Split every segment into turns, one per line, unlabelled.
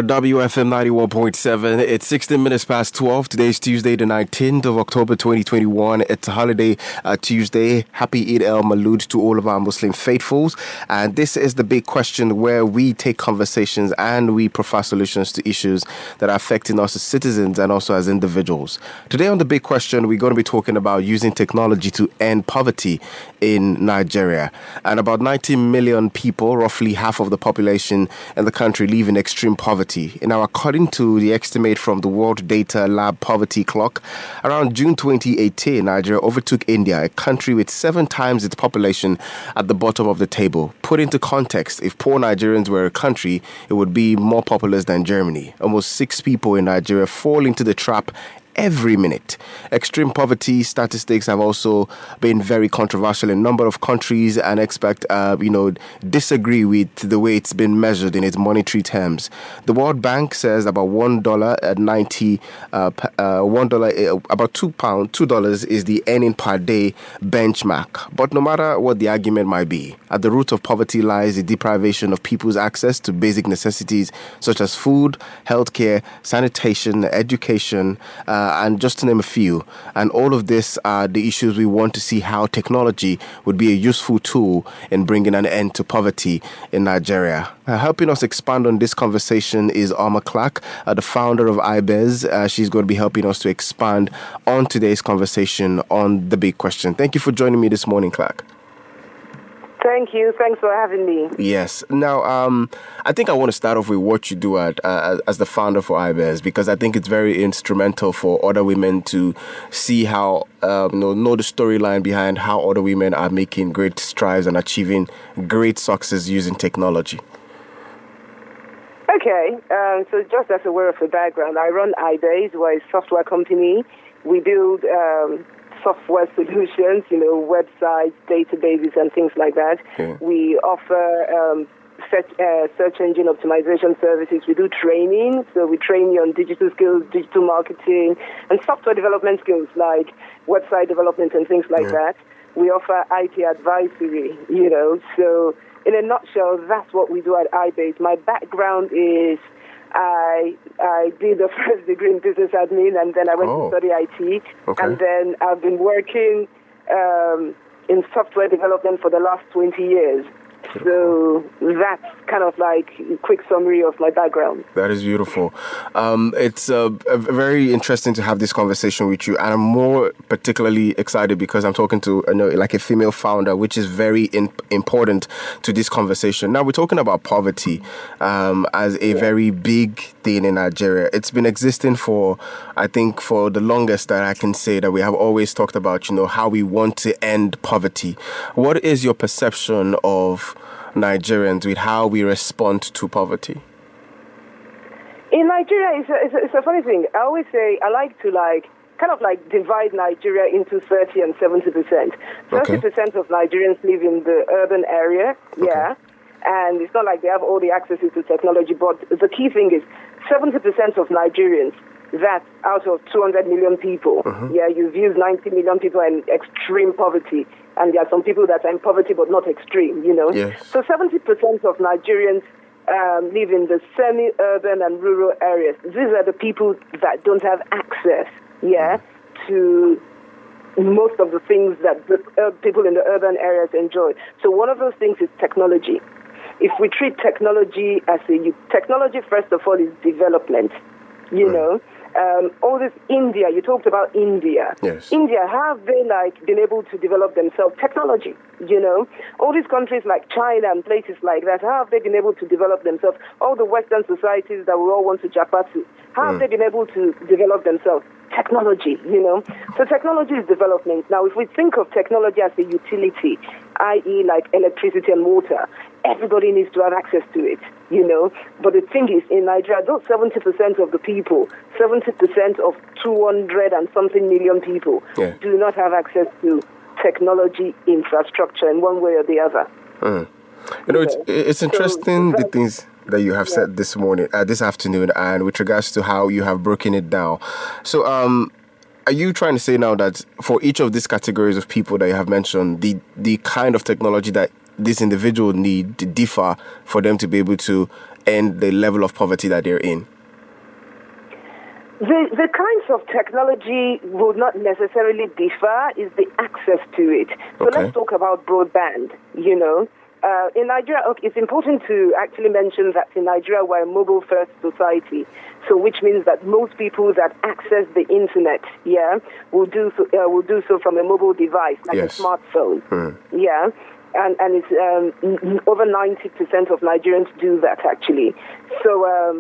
WFM 91.7. It's 16 minutes past 12. Today's Tuesday, the 19th of October 2021. It's a holiday Tuesday. Happy Eid al-Maulud to all of our Muslim faithfuls. And this is the big question where we take conversations and we provide solutions to issues that are affecting us as citizens and also as individuals. Today on the big question, we're going to be talking about using technology to end poverty in Nigeria. And about 90 million people, roughly half of the population in the country, live in extreme poverty. Now, according to the estimate from the World Data Lab Poverty Clock, around June 2018, Nigeria overtook India, a country with 7 times its population, at the bottom of the table. Put into context, if poor Nigerians were a country, it would be more populous than Germany. Almost 6 people in Nigeria fall into the trap every minute. Extreme poverty statistics have also been very controversial in a number of countries, and experts, disagree with the way it's been measured in its monetary terms. The World Bank says about $1 at 90, about $2 is the earning per day benchmark. But no matter what the argument might be, at the root of poverty lies the deprivation of people's access to basic necessities such as food, healthcare, sanitation, education, and just to name a few. And all of this are the issues we want to see how technology would be a useful tool in bringing an end to poverty in Nigeria. Helping us expand on this conversation is OMMO Clark, the founder of IBES. She's going to be helping us to expand on today's conversation on the big question. Thank you for joining me this morning, Clark.
Thank you. Thanks for having me.
Yes. Now, I think I want to start off with what you do as the founder for IBES, because I think it's very instrumental for other women to see how, know the storyline behind how other women are making great strides and achieving great success using technology.
Okay. So just as a word of the background, I run IBES, we're a software company. We build software solutions, websites, databases, and things like that. Yeah. We offer search engine optimization services. We do training, so we train you on digital skills, digital marketing, and software development skills like website development and things like that. We offer IT advisory, So in a nutshell, that's what we do at IBES. My background is I did a first degree in business admin, and then I went to study IT. Okay. And then I've been working in software development for the last 20 years. So that's kind of like a quick summary of my background.
That is beautiful. It's very interesting to have this conversation with you, and I'm more particularly excited because I'm talking to a female founder, which is very important to this conversation. Now, we're talking about poverty as a very big thing in Nigeria. It's been existing for the longest that I can say that we have always talked about, how we want to end poverty. What is your perception of Nigerians with how we respond to poverty?
In Nigeria, it's a funny thing. I always say I like to divide Nigeria into 30 and 70%. 30% of Nigerians live in the urban area, and it's not like they have all the accesses to technology, but the key thing is 70% of Nigerians, that out of 200 million people, you've used 90 million people in extreme poverty, and there are some people that are in poverty but not extreme, Yes. So 70% of Nigerians live in the semi-urban and rural areas. These are the people that don't have access, to most of the things that the people in the urban areas enjoy. So one of those things is technology. If we treat technology as technology, first of all, is development, all this India, you talked about India.
Yes.
India, have they been able to develop themselves? Technology, All these countries like China and places like that, how have they been able to develop themselves? All the Western societies that we all want to japa to, how have they been able to develop themselves? Technology, So technology is development. Now, if we think of technology as a utility, i.e. like electricity and water, everybody needs to have access to it, But the thing is, in Nigeria, those 70% of the people, 70% of 200 and something million people do not have access to technology infrastructure in one way or the other.
It's interesting the things that you have said this afternoon, and with regards to how you have broken it down. So, are you trying to say now that for each of these categories of people that you have mentioned, the kind of technology that this individual need to differ for them to be able to end the level of poverty that they're in?
The kinds of technology would not necessarily differ, is the access to it. So let's talk about broadband, in Nigeria, it's important to actually mention that in Nigeria, we're a mobile-first society. So, which means that most people that access the internet, will do so from a mobile device, like a smartphone. And it's over 90% of Nigerians do that actually. So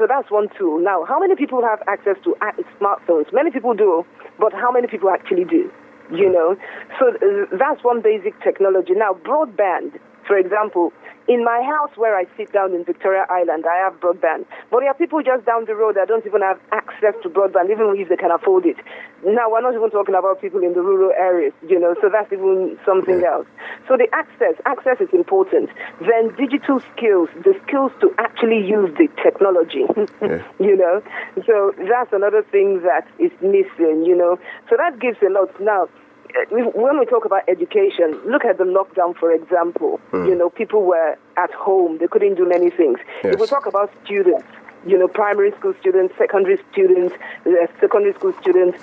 that's one tool. Now, how many people have access to smartphones? Many people do, but how many people actually do? So that's one basic technology. Now, broadband, for example, in my house where I sit down in Victoria Island, I have broadband. But there are people just down the road that don't even have access to broadband, even if they can afford it. Now, we're not even talking about people in the rural areas, so that's even something else. So the access is important. Then digital skills, the skills to actually use the technology, So that's another thing that is missing, So that gives a lot. Now, when we talk about education, look at the lockdown, for example. People were at home. They couldn't do many things. If we talk about students, primary school students, secondary students, secondary school students,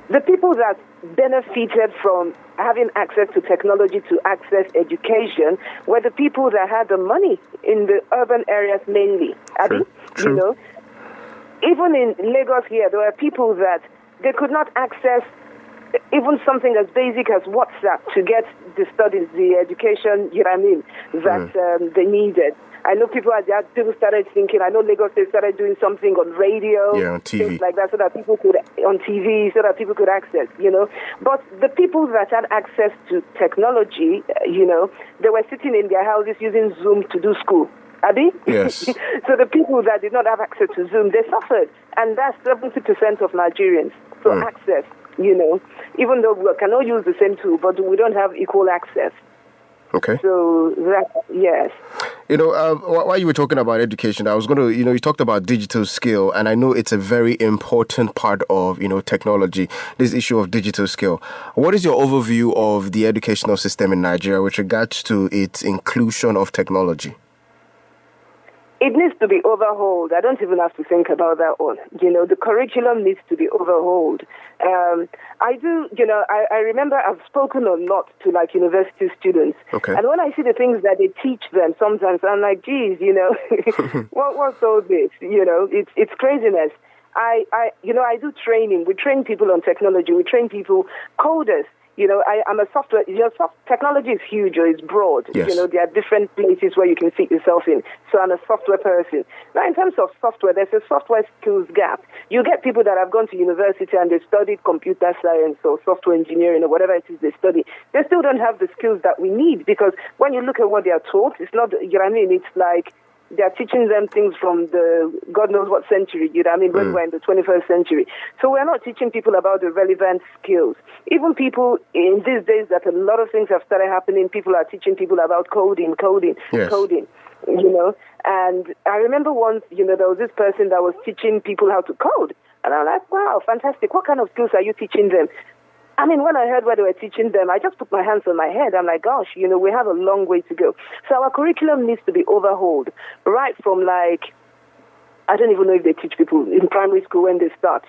the people that benefited from having access to technology to access education were the people that had the money in the urban areas mainly.
True.
Even in Lagos here, there were people that they could not access even something as basic as WhatsApp to get the studies, the education, that they needed. I know people started thinking, I know Lagos State started doing something on radio,
on TV,
things like that, so that people could access, But the people that had access to technology, they were sitting in their houses using Zoom to do school.
Yes.
So the people that did not have access to Zoom, they suffered. And that's 70% of Nigerians. So access, even though we cannot use the same tool, but we don't have equal access.
Okay.
So yes.
While you were talking about education, I was going to, you talked about digital skill, and I know it's a very important part of, technology, this issue of digital skill. What is your overview of the educational system in Nigeria with regards to its inclusion of technology?
It needs to be overhauled. I don't even have to think about that one. The curriculum needs to be overhauled. I remember I've spoken a lot to university students.
Okay.
And when I see the things that they teach them, sometimes I'm like, geez, what's all this? It's craziness. I do training. We train people on technology. We train people, coders. I'm a software. Technology is huge, or it's broad.
Yes.
There are different places where you can fit yourself in. So I'm a software person. Now, in terms of software, there's a software skills gap. You get people that have gone to university and they studied computer science or software engineering or whatever it is they study. They still don't have the skills that we need, because when you look at what they are taught, it's not. It's like they're teaching them things from the God knows what century, when we're in the 21st century. So we're not teaching people about the relevant skills. Even people in these days that a lot of things have started happening, people are teaching people about coding. And I remember once, there was this person that was teaching people how to code. And I'm like, wow, fantastic. What kind of skills are you teaching them? When I heard what they were teaching them, I just put my hands on my head. I'm like, gosh, we have a long way to go. So our curriculum needs to be overhauled, right from I don't even know if they teach people in primary school when they start,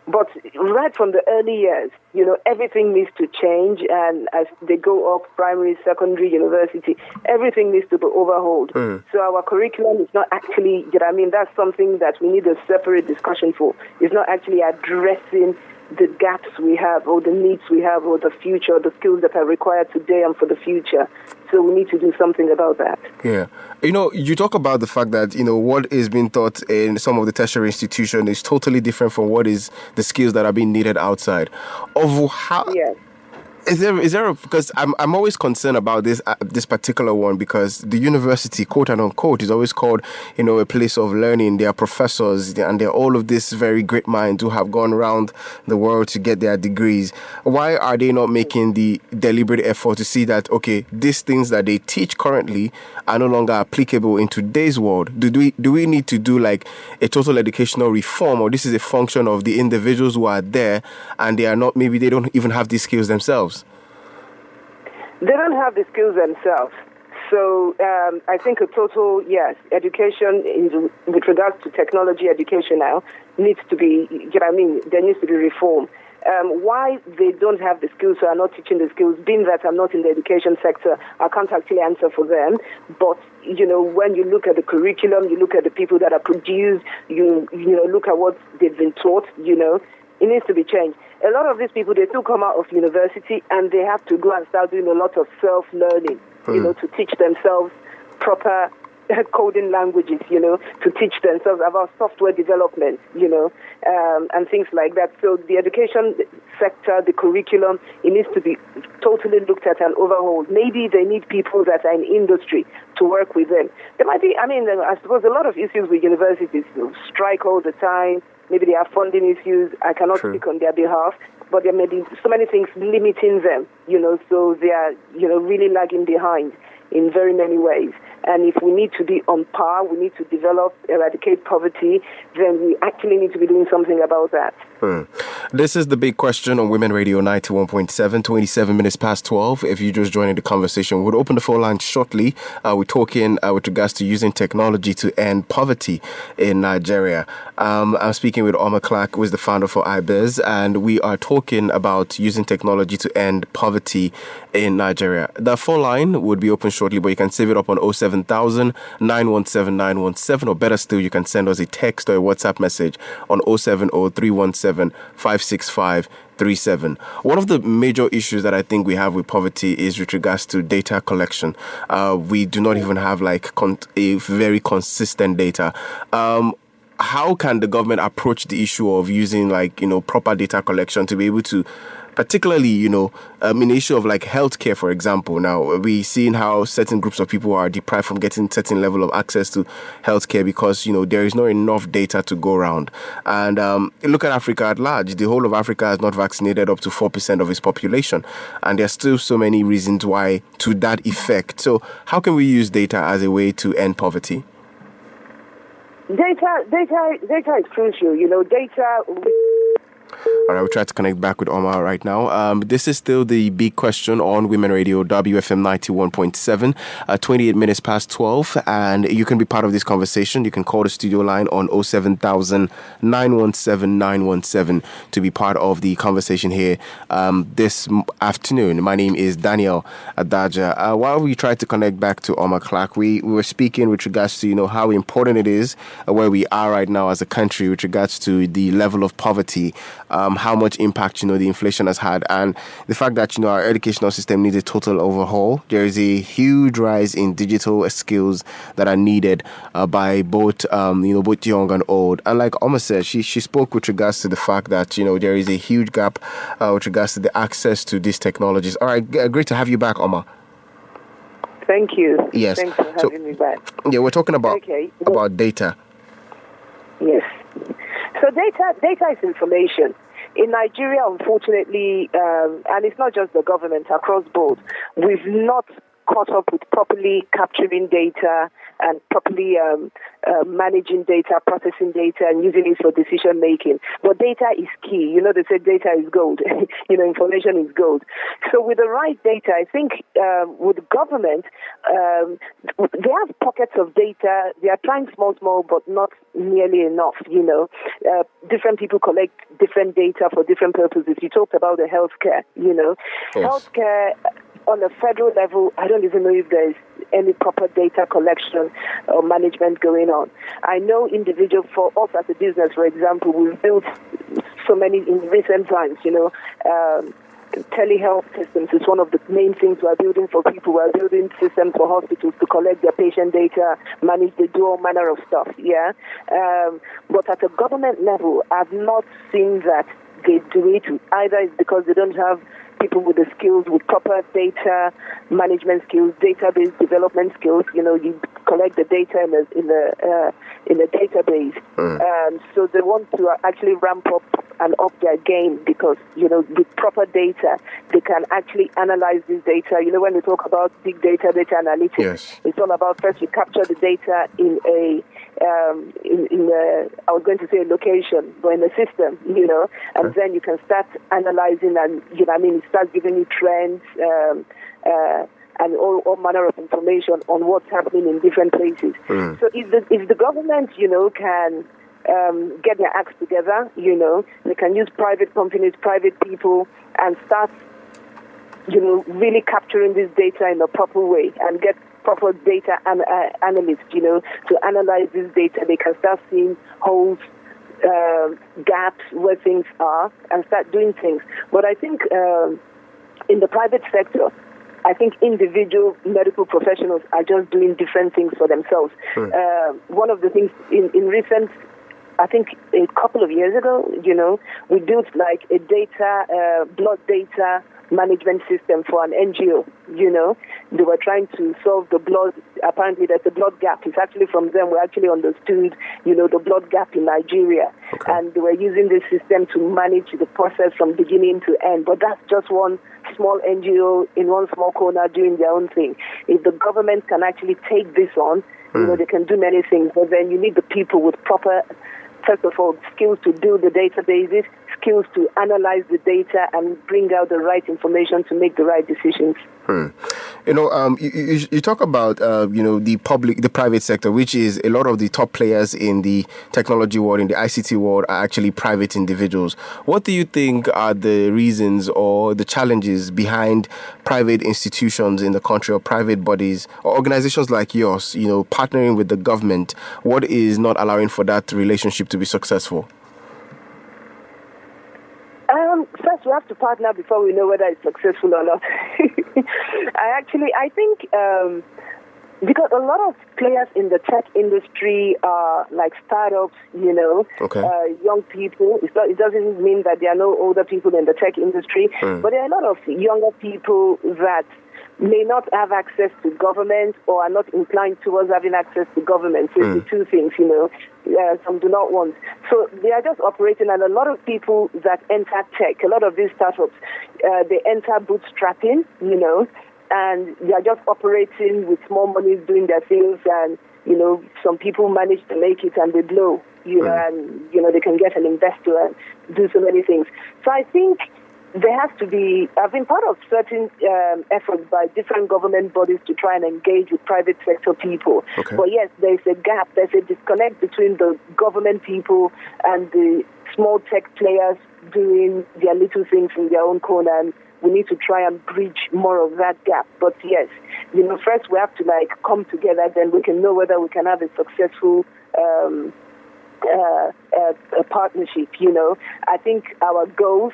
but right from the early years, everything needs to change. And as they go up, primary, secondary, university, everything needs to be overhauled. So our curriculum is not actually, that's something that we need a separate discussion for. It's not actually addressing the gaps we have, or the needs we have, or the future, the skills that are required today and for the future. So we need to do something about that.
Yeah. You talk about the fact that, what is being taught in some of the tertiary institutions is totally different from what is the skills that are being needed outside. Of how...
Yes.
Is there because I'm always concerned about this particular one, because the university, quote and unquote, is always called a place of learning. There are professors and there are all of these very great minds who have gone around the world to get their degrees. Why are they not making the deliberate effort to see that, okay, these things that they teach currently are no longer applicable in today's world? Do we need to do like a total educational reform, or this is a function of the individuals who are there and they don't even have these skills themselves?
They don't have the skills themselves. So I think a total, yes, education with regards to technology education now needs to be, there needs to be reform. Why they don't have the skills or are not teaching the skills, being that I'm not in the education sector, I can't actually answer for them. But, when you look at the curriculum, you look at the people that are produced, you look at what they've been taught, it needs to be changed. A lot of these people, they still come out of university and they have to go and start doing a lot of self-learning, to teach themselves proper coding languages, to teach themselves about software development, and things like that. So the education sector, the curriculum, it needs to be totally looked at and overhauled. Maybe they need people that are in industry to work with them. There might be, I suppose a lot of issues with universities, strike all the time. Maybe they have funding issues. I cannot speak on their behalf, but there may be so many things limiting them, so they are, really lagging behind in very many ways. And if we need to be on par, we need to eradicate poverty, then we actually need to be doing something about that.
This is the big question on Women Radio 91.7, 27 minutes past 12. If you're just joining the conversation, we'll open the phone line shortly. We're talking with regards to using technology to end poverty in Nigeria. I'm speaking with OMMO Clark, who is the founder for iBiz, and we are talking about using technology to end poverty in Nigeria. The phone line would be open shortly, but you can save it up on 07000 917 917, or better still, you can send us a text or a WhatsApp message on 070 317 56537. One of the major issues that I think we have with poverty is with regards to data collection. We do not even have a very consistent data. How can the government approach the issue of using proper data collection to be able to, particularly, in the issue of healthcare, for example? Now, we've seen how certain groups of people are deprived from getting certain level of access to healthcare because, there is not enough data to go around. And look at Africa at large. The whole of Africa has not vaccinated up to 4% of its population. And there's still so many reasons why to that effect. So how can we use data as a way to end poverty?
Data is crucial. Data.
All right, we'll try to connect back with Omar right now. This is still the big question on Women Radio, WFM 91.7, 28 minutes past 12. And you can be part of this conversation. You can call the studio line on 07000 917 917 to be part of the conversation here this afternoon. My name is Daniel Adaja. While we try to connect back to Omar Clark, we were speaking with regards to, how important it is where we are right now as a country with regards to the level of poverty. How much impact, the inflation has had, and the fact that, our educational system needs a total overhaul. There is a huge rise in digital skills that are needed by both, both young and old. And like Omar said, she spoke with regards to the fact that, there is a huge gap with regards to the access to these technologies. All right, great to have you back, Omar.
Thank you.
Yes.
Thanks for having me back.
Yeah, we're talking about data.
Yes. So data is information. In Nigeria, unfortunately, and it's not just the government, across board, we've not caught up with properly capturing data and properly managing data, processing data, and using it for decision making. But data is key. They say data is gold. Information is gold. So with the right data, I think with the government, they have pockets of data. They are trying small, but not nearly enough. Different people collect different data for different purposes. You talked about the healthcare.
Yes.
Healthcare on a federal level, I don't even know if there's any proper data collection or management going on. I know for us as a business, for example, we've built so many in recent times, telehealth systems is one of the main things we're building for people. We're building systems for hospitals to collect their patient data, manage the all manner of stuff, but at a government level, I've not seen that they do it. Either it's because they don't have people with the skills, with proper data management skills, database development skills. You collect the data in the database. So they want to actually ramp up and up their game because, with proper data, they can actually analyze this data. When we talk about big data analytics,
yes,
it's all about first you capture the data in a I was going to say a location, but in a system, and then you can start analyzing and, it starts giving you trends, and all manner of information on what's happening in different places. So if the government, can get their acts together, they can use private companies, private people, and start, really capturing this data in a proper way and get proper data analysts, to analyze this data. They can start seeing holes, gaps where things are, and start doing things. But I think in the private sector, I think individual medical professionals are just doing different things for themselves. One of the things in recent, I think a couple of years ago, we built like a blood data management system for an NGO. They were trying to solve the blood. Apparently, there's a blood gap. It's actually from them we actually understood, the blood gap in Nigeria, and they were using this system to manage the process from beginning to end. But that's just one small NGO in one small corner doing their own thing. If the government can actually take this on, they can do many things. But then you need the people with proper, first of all, skills to build the databases, skills to analyze the data and bring out the right information to make the right decisions.
You talk about the private sector, which is a lot of the top players in the technology world, in the ICT world, are actually private individuals. What do you think are the reasons or the challenges behind private institutions in the country, or private bodies or organizations like yours, partnering with the government? What is not allowing for that relationship to be successful?
First, we have to partner before we know whether it's successful or not. I think because a lot of players in the tech industry are like startups, young people. It doesn't mean that there are no older people in the tech industry, but there are a lot of younger people that may not have access to government or are not inclined towards having access to government. So it's the two things, some do not want. So they are just operating, and a lot of people that enter tech, a lot of these startups, they enter bootstrapping, and they are just operating with small money, doing their things, and, some people manage to make it and they blow, and, they can get an investor and do so many things. So I think there has to be, I've been part of certain efforts by different government bodies to try and engage with private sector people. But yes, there's a gap, there's a disconnect between the government people and the small tech players doing their little things in their own corner, and we need to try and bridge more of that gap. But yes, first we have to come together, then we can know whether we can have a successful a partnership. I think our goals,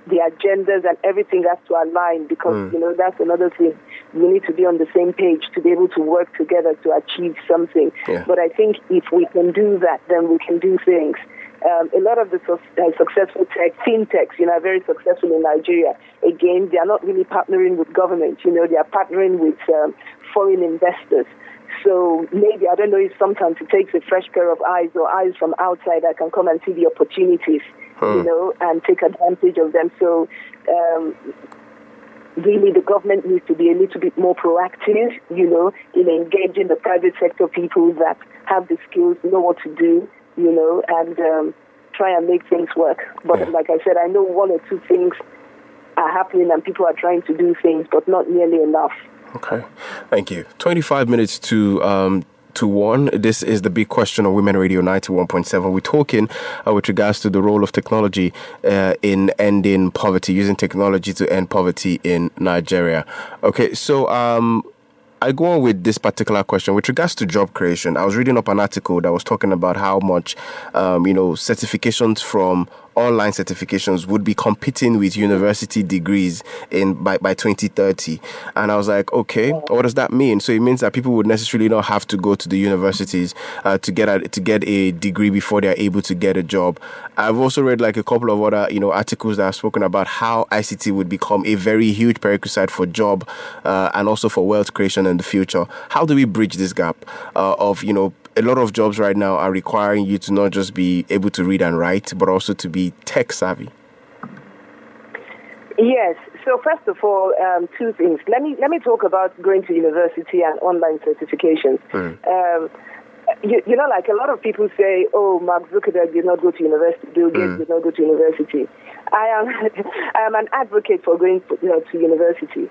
the agendas and everything has to align, because, that's another thing. We need to be on the same page to be able to work together to achieve something. But I think if we can do that, then we can do things. A lot of the successful fintechs, are very successful in Nigeria. Again, they are not really partnering with government. They are partnering with foreign investors. So maybe, I don't know if sometimes it takes a fresh pair of eyes or eyes from outside that can come and see the opportunities, and take advantage of them. So really the government needs to be a little bit more proactive, in engaging the private sector people that have the skills, know what to do, and try and make things work. But like I said, I know one or two things are happening and people are trying to do things, but not nearly enough.
Okay, thank you. 25 minutes to 1. This is the big question on Women Radio 91.7. We're talking with regards to the role of technology in ending poverty, using technology to end poverty in Nigeria. Okay, so I go on with this particular question. With regards to job creation, I was reading up an article that was talking about how much, certifications from online certifications would be competing with university degrees by 2030. And I was like, okay, what does that mean? So it means that people would necessarily not have to go to the universities to get a degree before they're able to get a job. I've also read a couple of other articles that have spoken about how ICT would become a very huge prerequisite for job and also for wealth creation in the future. How do we bridge this gap of a lot of jobs right now are requiring you to not just be able to read and write, but also to be tech savvy?
Yes. So first of all, two things. Let me talk about going to university and online certifications. you know, like a lot of people say, oh, Mark Zuckerberg did not go to university, Bill Gates did not go to university. I am an advocate for going to university,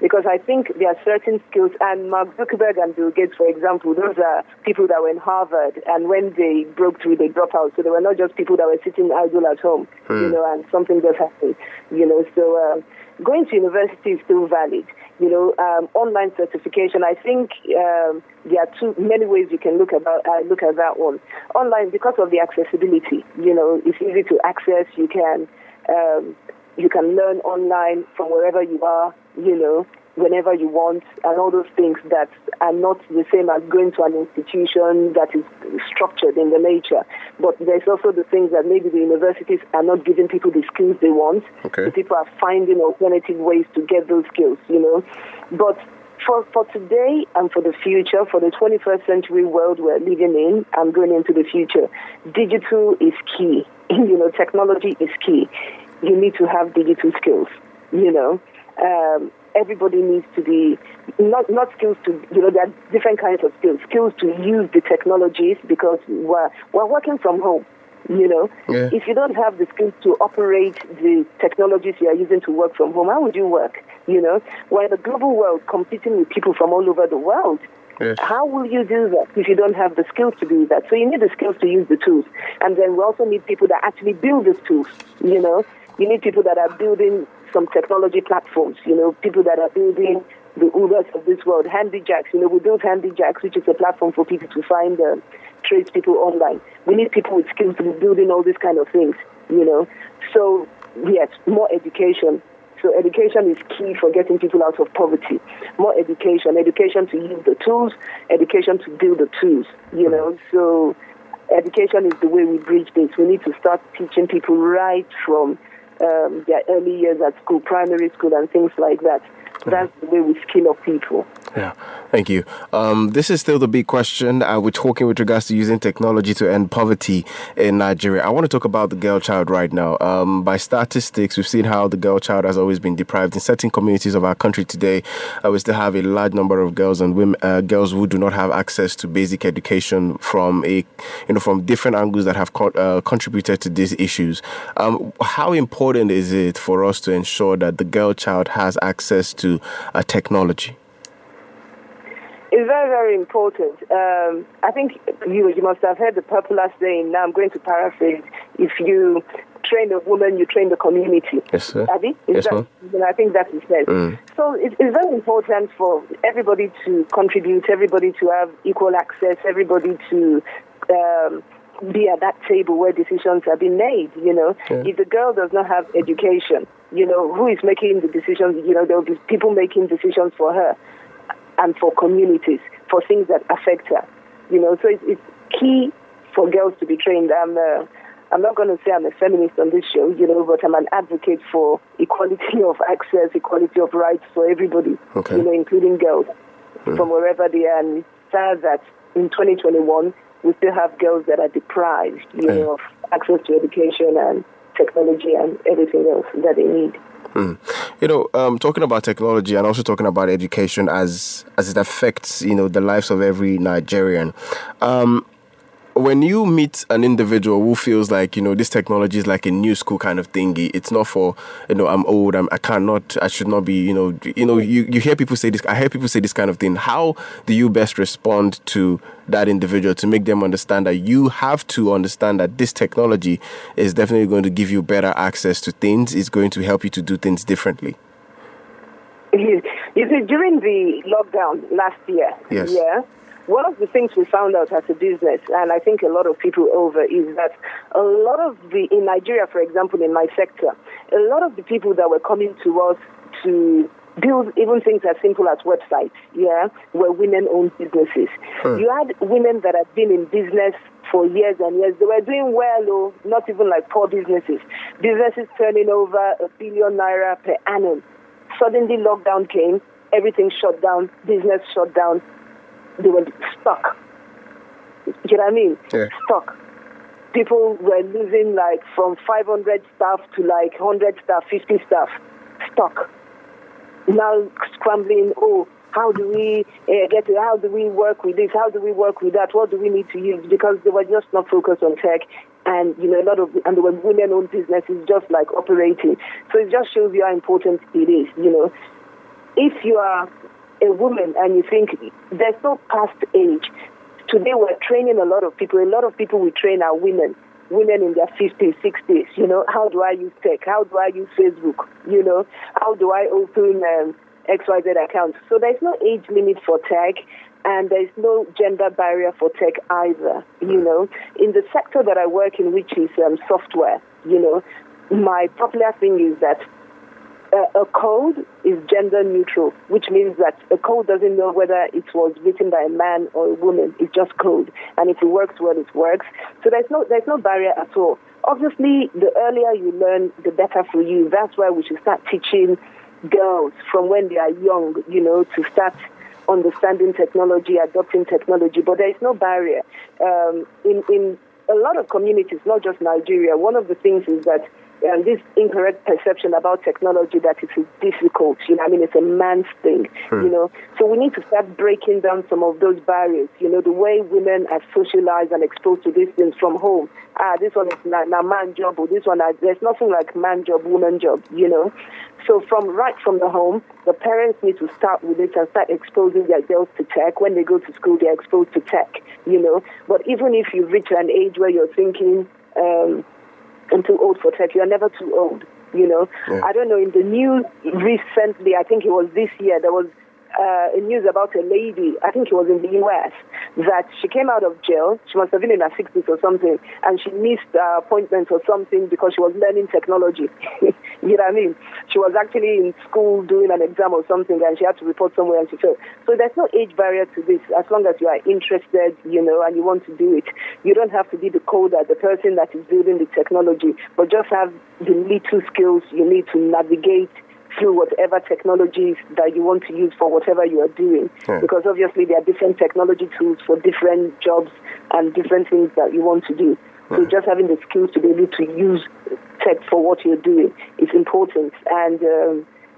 because I think there are certain skills, and Mark Zuckerberg and Bill Gates, for example, those are people that were in Harvard, and when they broke through, they dropped out. So they were not just people that were sitting idle at home, and something just happened, So going to university is still valid. Online certification, I think there are many ways you can look at that one. Online, because of the accessibility, it's easy to access. You can learn online from wherever you are, whenever you want, and all those things that are not the same as going to an institution that is structured in the nature. But there's also the things that maybe the universities are not giving people the skills they want.
Okay.
So people are finding alternative ways to get those skills, But for today and for the future, for the 21st century world we're living in and going into the future, digital is key. Technology is key. You need to have digital skills, everybody needs to be, not skills to, there are different kinds of skills to use the technologies, because we're working from home, If you don't have the skills to operate the technologies you are using to work from home, how would you work, We're in a global world competing with people from all over the world.
Yes.
How will you do that if you don't have the skills to do that? So you need the skills to use the tools. And then we also need people that actually build these tools, You need people that are building some technology platforms, people that are building the Ubers of this world, HandyJacks. We built HandyJacks, which is a platform for people to find tradespeople online. We need people with skills to be building all these kind of things, So, yes, more education. So education is key for getting people out of poverty. More education to use the tools, education to build the tools, So education is the way we bridge this. We need to start teaching people right from their early years at school, primary school, and things like that. That's the way we skill up people.
Yeah, thank you. This is still the big question. We're talking with regards to using technology to end poverty in Nigeria. I want to talk about the girl child right now. By statistics, we've seen how the girl child has always been deprived in certain communities of our country today. We still have a large number of girls and women, girls who do not have access to basic education from from different angles that have contributed to these issues. How important is it for us to ensure that the girl child has access to technology?
It's very, very important. I think you must have heard the popular saying, now I'm going to paraphrase, if you train a woman, you train the community.
Yes, sir.
Abby?
Yes, ma'am.
I think that's what it says. So it's very important for everybody to contribute, everybody to have equal access, everybody to be at that table where decisions are being made, Yeah. If the girl does not have education, who is making the decisions? There will be people making decisions for her and for communities, for things that affect her. So it's key for girls to be trained. I'm not going to say I'm a feminist on this show, but I'm an advocate for equality of access, equality of rights for everybody, including girls, from wherever they are. And it's sad that in 2021, we still have girls that are deprived, of access to education and technology and everything else that they need.
Talking about technology and also talking about education as it affects, the lives of every Nigerian. When you meet an individual who feels like, this technology is like a new school kind of thingy, it's not for, I'm old, I should not be, you hear people say this, I hear people say this kind of thing. How do you best respond to that individual to make them understand that you have to understand that this technology is definitely going to give you better access to things, it's going to help you to do things differently?
You see, during the lockdown last year,
yes.
One of the things we found out as a business, and I think a lot of people over, is that a lot of in Nigeria, for example, in my sector, a lot of the people that were coming to us to build even things as simple as websites, were women-owned businesses. You had women that had been in business for years and years. They were doing well, not even like poor businesses. Businesses turning over ₦1 billion per annum. Suddenly lockdown came, everything shut down, business shut down. They were stuck. You know what I mean?
Yeah.
Stuck. People were losing from 500 staff to 100 staff, 50 staff. Stuck. Now scrambling, how do we how do we work with this, how do we work with that, what do we need to use, because they were just not focused on tech. And, a lot of, and there were women-owned businesses just like operating. So it just shows you how important it is, If you are a woman and you think there's no past age, today we're training a lot of people. A lot of people we train are women in their 50s, 60s, how do I use tech? How do I use Facebook? How do I open XYZ accounts? So there's no age limit for tech. And there's no gender barrier for tech either, In the sector that I work in, which is software, my popular thing is that a code is gender neutral, which means that a code doesn't know whether it was written by a man or a woman. It's just code. And if it works well, it works. So there's no barrier at all. Obviously, the earlier you learn, the better for you. That's why we should start teaching girls from when they are young, to start understanding technology, adopting technology, but there is no barrier. In a lot of communities, not just Nigeria, one of the things is that this incorrect perception about technology that it is difficult, it's a man's thing, So we need to start breaking down some of those barriers, the way women are socialized and exposed to these things from home. This one is not man job, or this one, there's nothing like man job, woman job, So right from the home, the parents need to start with it and start exposing their girls to tech. When they go to school, they're exposed to tech, But even if you reach an age where you're thinking, I'm too old for tech, you're never too old, Yeah. I don't know, in the news recently, I think it was this year, there was news about a lady, I think it was in the US, that she came out of jail. She must have been in her 60s or something, and she missed appointments or something because she was learning technology. You know what I mean? She was actually in school doing an exam or something, and she had to report somewhere, and she failed. So there's no age barrier to this, as long as you are interested, and you want to do it. You don't have to be the coder, the person that is building the technology, but just have the little skills you need to navigate through whatever technologies that you want to use for whatever you are doing. Because obviously there are different technology tools for different jobs and different things that you want to do. So just having the skills to be able to use tech for what you're doing is important. And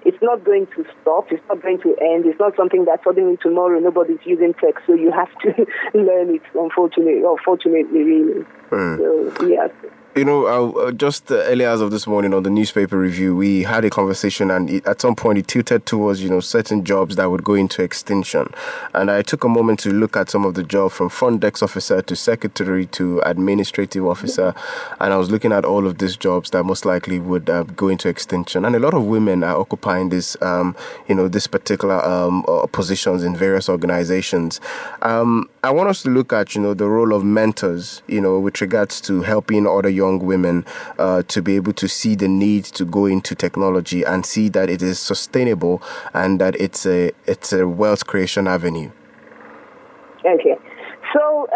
it's not going to stop. It's not going to end. It's not something that suddenly tomorrow nobody's using tech, so you have to learn it, unfortunately, or fortunately, really. So, yeah.
Just earlier as of this morning on the newspaper review, we had a conversation, and at some point it tilted towards, certain jobs that would go into extinction. And I took a moment to look at some of the jobs from front desk officer to secretary to administrative officer. And I was looking at all of these jobs that most likely would go into extinction. And a lot of women are occupying this, this particular positions in various organizations. I want us to look at, the role of mentors, with regards to helping other young women to be able to see the need to go into technology and see that it is sustainable and that it's a wealth creation avenue.
Okay. So,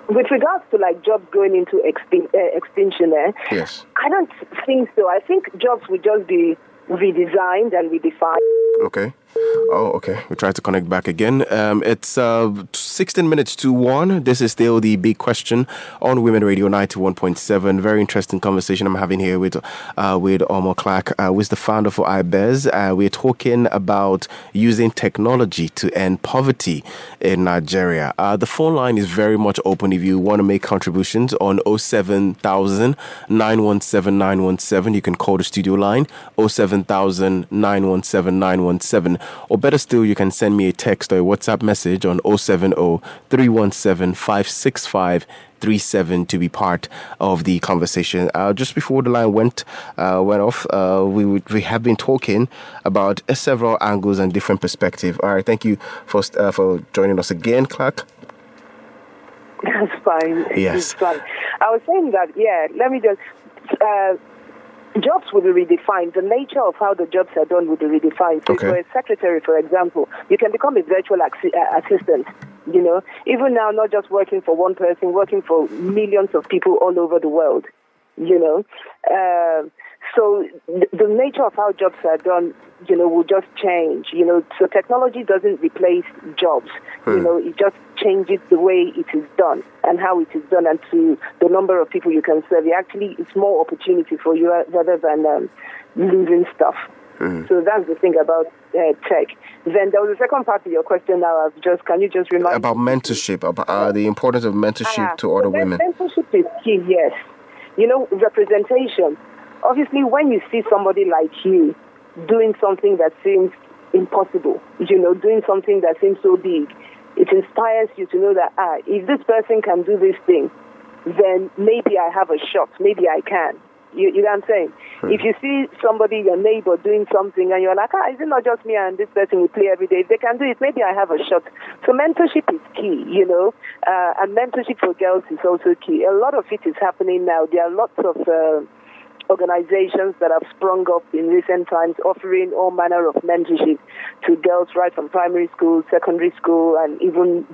with regards to jobs going into extinction,
yes,
I don't think so. I think jobs will just be redesigned and redefined.
Okay. Oh, okay. We try to connect back again. It's 16 minutes to 1. This is still the big question on Women Radio 91.7. Very interesting conversation I'm having here with OMMO Clark, who is the founder for iBez. We're talking about using technology to end poverty in Nigeria. The phone line is very much open if you want to make contributions on 07000 917 917. You can call the studio line 07000 917 917. Or better still, you can send me a text or a WhatsApp message on 070 317 565 37 to be part of the conversation. Just before the line went off, we have been talking about several angles and different perspectives. All right, thank you for joining us again, Clark.
That's fine.
Yes.
It's fine. I was saying that, let me just... jobs will be redefined. The nature of how the jobs are done will be redefined. So for a secretary, for example, you can become a virtual assistant. Even now, not just working for one person, working for millions of people all over the world. So the nature of how jobs are done, will just change. So technology doesn't replace jobs. It just changes the way it is done and how it is done, and to the number of people you can serve. It's more opportunity for you rather than losing stuff. So that's the thing about tech. Then there was a second part of your question now. Can you just remind
about mentorship, about the importance of mentorship to other women?
Mentorship is key, yes. Representation. Obviously, when you see somebody like you doing something that seems impossible, doing something that seems so big, it inspires you to know that, if this person can do this thing, then maybe I have a shot. Maybe I can. You know what I'm saying? If you see somebody, your neighbor, doing something, and you're like, is it not just me and this person we play every day? If they can do it, maybe I have a shot. So mentorship is key, and mentorship for girls is also key. A lot of it is happening now. There are lots of organizations that have sprung up in recent times offering all manner of mentorship to girls right from primary school, secondary school, and even,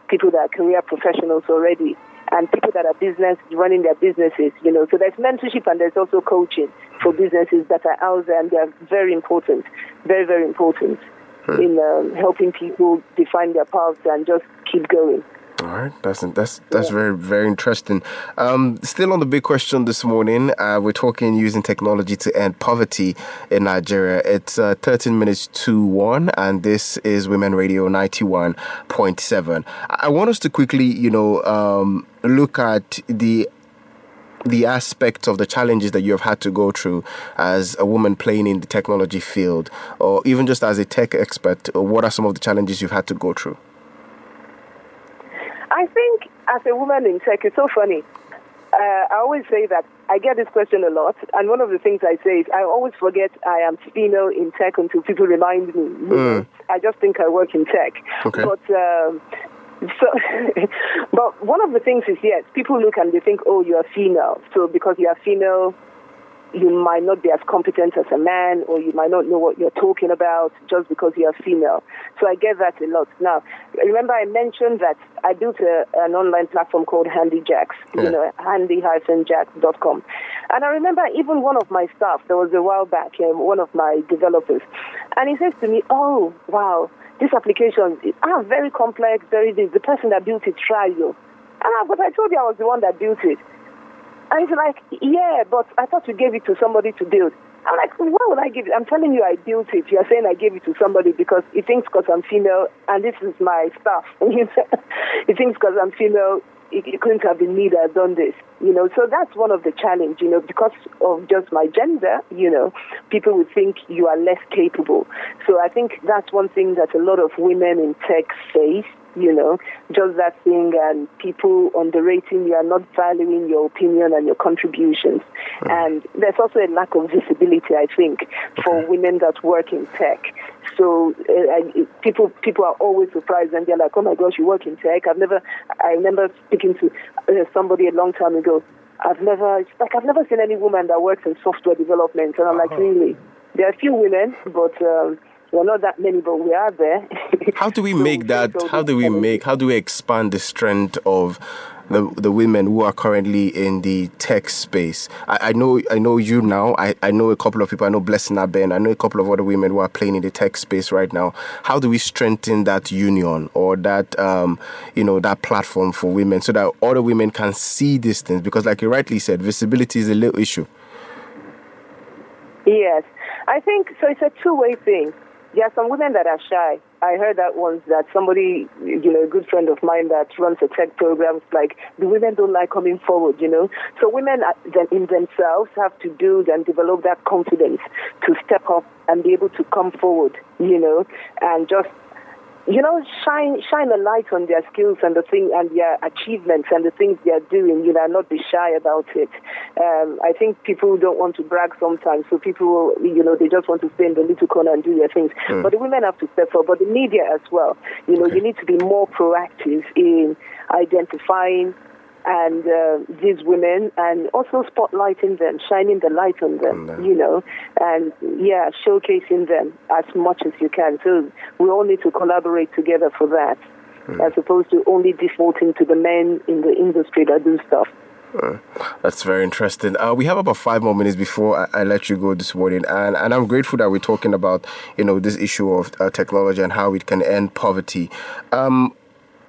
people that are career professionals already, and people that are running their businesses, So there's mentorship and there's also coaching for businesses that are out there, and they're very important, very, very important in helping people define their paths and just keep going.
All right, that's very, very interesting. Still on the big question this morning, we're talking using technology to end poverty in Nigeria. It's 13 minutes to 1, and this is Women Radio 91.7. I want us to quickly, look at the aspect of the challenges that you have had to go through as a woman playing in the technology field, or even just as a tech expert. What are some of the challenges you've had to go through?
I think as a woman in tech, it's so funny. I always say that I get this question a lot, and one of the things I say is I always forget I am female in tech until people remind me. I just think I work in tech.
Okay.
But but one of the things is, yes, people look and they think, you are female. So because you are female, you might not be as competent as a man, or you might not know what you're talking about just because you're female. So I get that a lot. Now, remember I mentioned that I built an online platform called HandyJacks, handy-jacks.com. And I remember even one of my staff, there was a while back, one of my developers, and he says to me, oh, wow, this application is very complex, the person that built it tried you. But I told you I was the one that built it. And he's like, yeah, but I thought you gave it to somebody to build. I'm like, why would I give it? I'm telling you I built it. You're saying I gave it to somebody because he thinks because I'm female, and this is my staff. He thinks because I'm female, it couldn't have been me that had done this. So that's one of the challenges, because of just my gender, people would think you are less capable. So I think that's one thing that a lot of women in tech face. Just that thing, and people underrating you, are not valuing your opinion and your contributions. And there's also a lack of visibility, I think, for women that work in tech. So people are always surprised, and they're like, oh my gosh, you work in tech? I remember speaking to somebody a long time ago. I've never seen any woman that works in software development. And I'm like, really? There are a few women, but we're not that many, but we are there.
How do we make that? How do we expand the strength of the women who are currently in the tech space? I know you now. I know a couple of people. I know Blessing Aben. I know a couple of other women who are playing in the tech space right now. How do we strengthen that union or that that platform for women so that other women can see these things? Because, like you rightly said, visibility is a little issue.
Yes, I think so. It's a two-way thing. There are some women that are shy. I heard that once, that somebody, a good friend of mine that runs a tech program, like, the women don't like coming forward, So women in themselves have to build and develop that confidence to step up and be able to come forward, and just, shine a light on their skills and and their achievements and the things they are doing, and not be shy about it. I think people don't want to brag sometimes, so people, they just want to stay in the little corner and do their things. But the women have to step up, but the media as well. You need to be more proactive in identifying and these women, and also spotlighting them, shining the light on them, and showcasing them as much as you can. So we all need to collaborate together for that, as opposed to only defaulting to the men in the industry that do stuff.
That's very interesting. We have about 5 more minutes before I let you go this morning, and I'm grateful that we're talking about this issue of technology and how it can end poverty.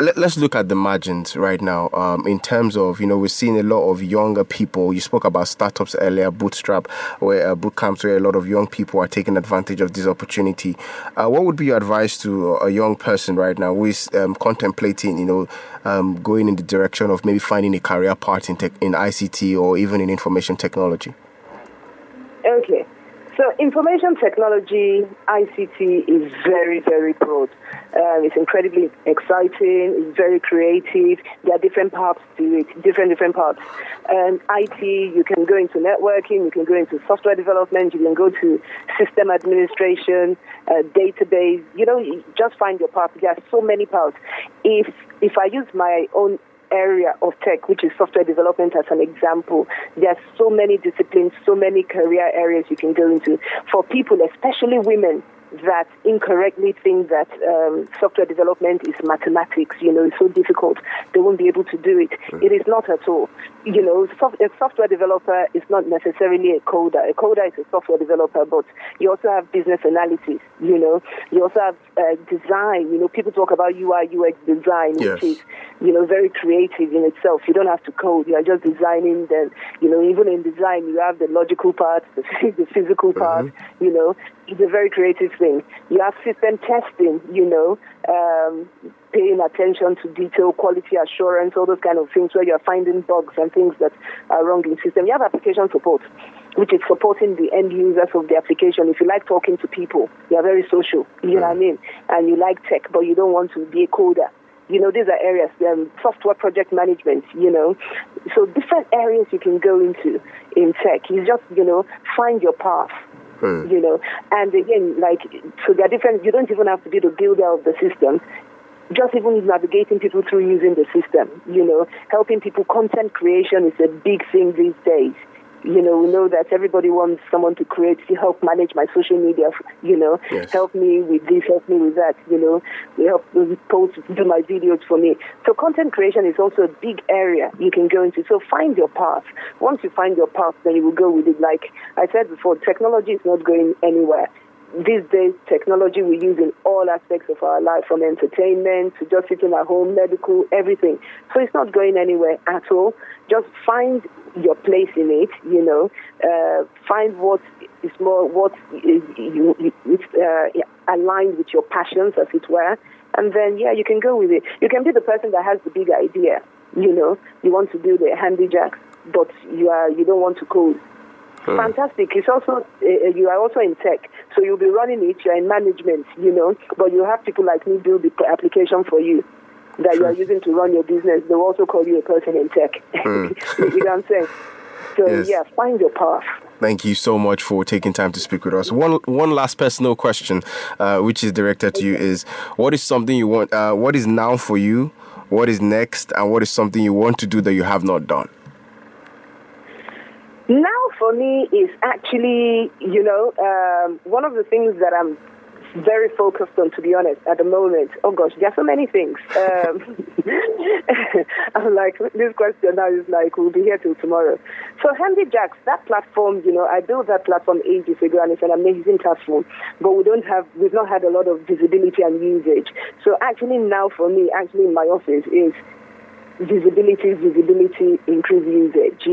let's look at the margins right now. In terms of, we're seeing a lot of younger people. You spoke about startups earlier, bootstrap, where boot camps, where a lot of young people are taking advantage of this opportunity. What would be your advice to a young person right now who is contemplating, going in the direction of maybe finding a career path in ICT or even in information technology?
Okay. So information technology, ICT, is very, very broad. It's incredibly exciting. It's very creative. There are different paths to it, different paths. IT, you can go into networking, you can go into software development, you can go to system administration, database. You just find your path. There are so many paths. If I use my own area of tech, which is software development, as an example, there are so many disciplines, so many career areas you can go into. For people, especially women, that incorrectly think that software development is mathematics, it's so difficult, they won't be able to do it. It is not at all. A software developer is not necessarily a coder. A coder is a software developer, but you also have business analysis, you also have design. People talk about UI, UX design,
yes,
which is, very creative in itself. You don't have to code. You are just designing. Then, even in design, you have the logical part, the physical part, It's a very creative thing. You have system testing, paying attention to detail, quality assurance, all those kind of things where you're finding bugs and things that are wrong in system. You have application support, which is supporting the end users of the application. If you like talking to people, you're very social, you know what I mean? And you like tech, but you don't want to be a coder. These are areas, software project management, So different areas you can go into in tech. You just, find your path. And again, so they're different. You don't even have to be the builder of the system. Just even navigating people through using the system, helping people. Content creation is a big thing these days. We know that everybody wants someone to help manage my social media,
yes,
help me with this, help me with that, help post, do my videos for me. So content creation is also a big area you can go into. So find your path. Once you find your path, then you will go with it. Like I said before, technology is not going anywhere. These days, technology we use in all aspects of our life, from entertainment to just sitting at home, medical, everything. So it's not going anywhere at all. Just find your place in it, find what is aligned with your passions, as it were, and then, you can go with it. You can be the person that has the big idea, you want to do the handy jacks, but you don't want to code. Fantastic. It's also you are also in tech, so you'll be running it. You're in management, but you have people like me build the application for you that you are using to run your business. They'll also call you a person in tech. You know what I'm saying? So
yes,
find your path.
Thank you so much for taking time to speak with us. One last personal question, which is directed to you, is what is something you want? What is now for you? What is next? And what is something you want to do that you have not done?
Now for me is actually, one of the things that I'm very focused on, to be honest, at the moment. Oh gosh, there are so many things. I'm like, this question now is like, we'll be here till tomorrow. So Handy Jacks, that platform, I built that platform ages ago, and it's an amazing platform, but we've not had a lot of visibility and usage. So actually now for me, in my office is visibility, increase usage,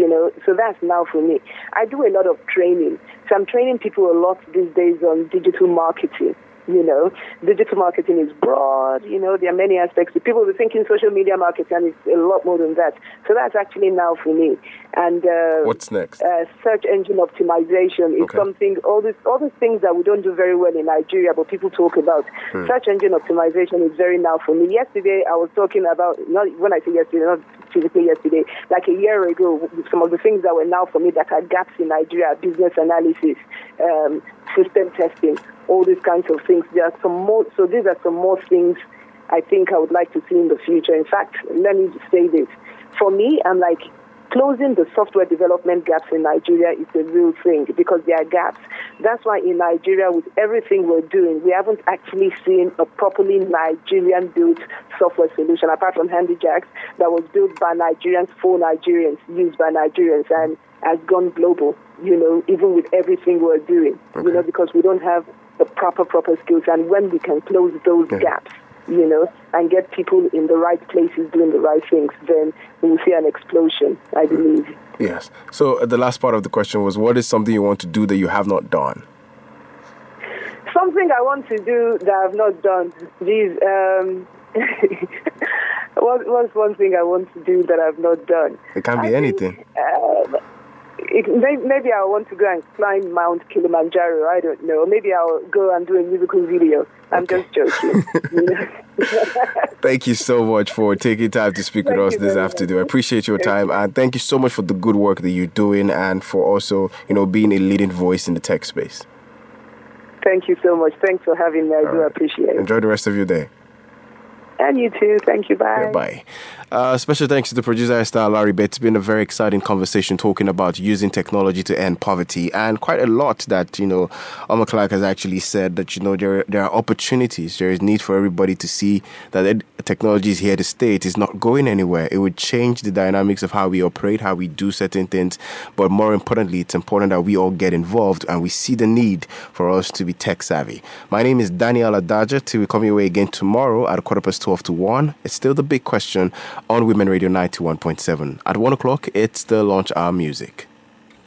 So that's now for me. I do a lot of training. So I'm training people a lot these days on digital marketing. Digital marketing is broad, there are many aspects. People will be thinking social media marketing, and it's a lot more than that. So that's actually now for me. And
what's next?
Search engine optimization is something, all these things that we don't do very well in Nigeria, but people talk about. Search engine optimization is very now for me. Yesterday, I was talking about, not when I say yesterday, not physically yesterday, like a year ago, some of the things that were now for me that are gaps in Nigeria: business analysis, system testing, all these kinds of things. There are some more, so these are some more things I think I would like to see in the future. In fact, let me say this. For me, I'm like, closing the software development gaps in Nigeria is a real thing, because there are gaps. That's why in Nigeria, with everything we're doing, we haven't actually seen a properly Nigerian-built software solution, apart from Handy Jacks, that was built by Nigerians for Nigerians, used by Nigerians, and has gone global, even with everything we're doing, because we don't have the proper skills. And when we can close those gaps, and get people in the right places doing the right things, then we will see an explosion, I believe.
Yes. So the last part of the question was, what is something you want to do that you have not done?
Something I want to do that I've not done. What's one thing I want to do that I've not done?
It can be anything.
Maybe I want to go and climb Mount Kilimanjaro. I don't know. Maybe I'll go and do a musical video. I'm just joking.
Thank you so much for taking time to speak with us this afternoon. I appreciate your time, and thank you so much for the good work that you're doing, and for also, being a leading voice in the tech space.
Thank you so much. Thanks for having me. I do appreciate it.
Enjoy the rest of your day.
And you too. Thank you. Bye.
Yeah, bye. Special thanks to the producer, Esther Larry. It's been a very exciting conversation talking about using technology to end poverty, and quite a lot that, OMMO Clark has actually said that, there are opportunities. There is need for everybody to see that technology is here to stay. It is not going anywhere. It would change the dynamics of how we operate, how we do certain things. But more importantly, it's important that we all get involved and we see the need for us to be tech savvy. My name is Daniel Adaja. Till we come your way again tomorrow at 12:15 to 1. It's still the big question on Women Radio 91.7. At 1 o'clock, it's the Launch Hour Music.